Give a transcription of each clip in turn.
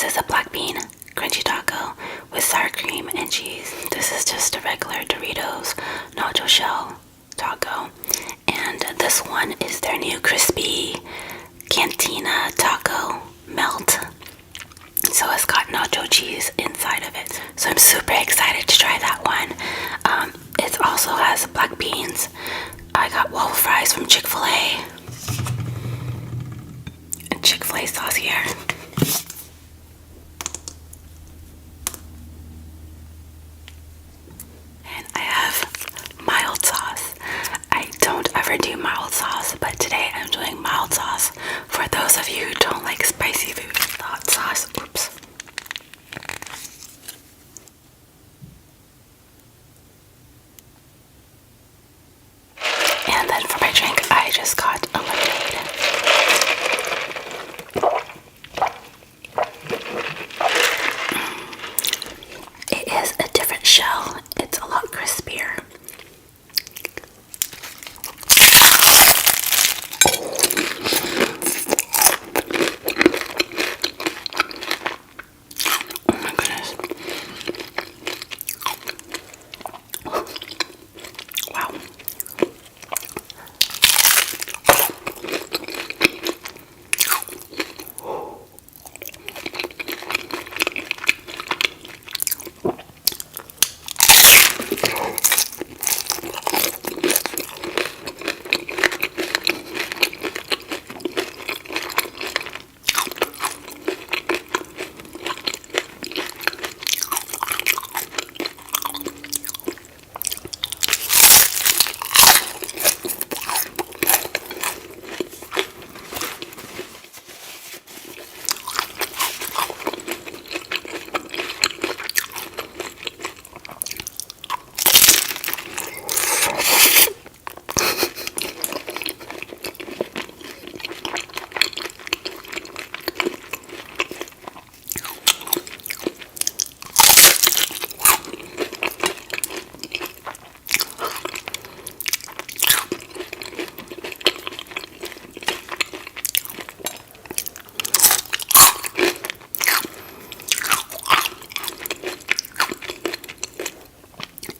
This is a black bean crunchy taco with sour cream and cheese. This is just a regular Doritos nacho shell taco. And this one is their new crispy Cantina taco melt. So it's got nacho cheese inside of it. So I'm super excited to try that one. It also has black beans. I got waffle fries from Chick-fil-A. And Chick-fil-A sauce here. And I have mild sauce. I don't ever do mild sauce, but today I'm doing mild sauce for those of you who don't like spicy food. Hot sauce. Oops. And then for my drink, I just got a lemonade. It is a different shell. It's a lot crispier. Oh my goodness. Wow.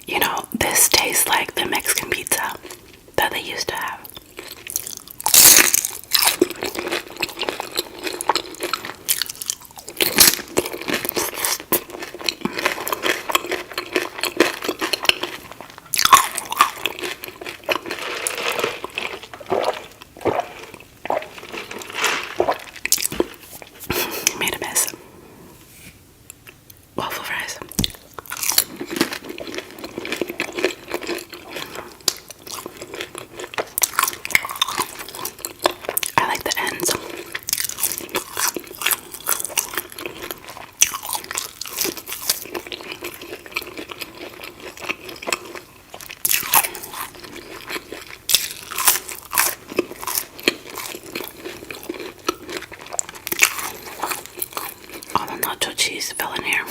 You know, this tastes like the Mexican pizza that they used to have. Made a mess. Waffle fries. I like the ends. All the nacho cheese fell in here.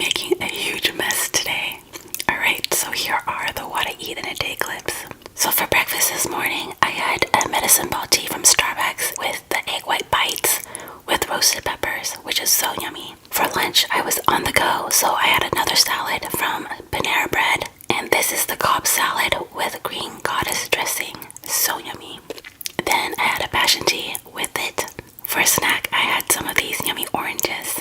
making a huge mess today. Alright, so here are the what I eat in a day clips. So for breakfast this morning, I had a medicine ball tea from Starbucks with the egg white bites with roasted peppers, which is so yummy. For lunch, I was on the go, so I had another salad from Panera Bread. And this is the Cobb salad with green goddess dressing. So yummy. Then I had a passion tea with it. For a snack, I had some of these yummy oranges.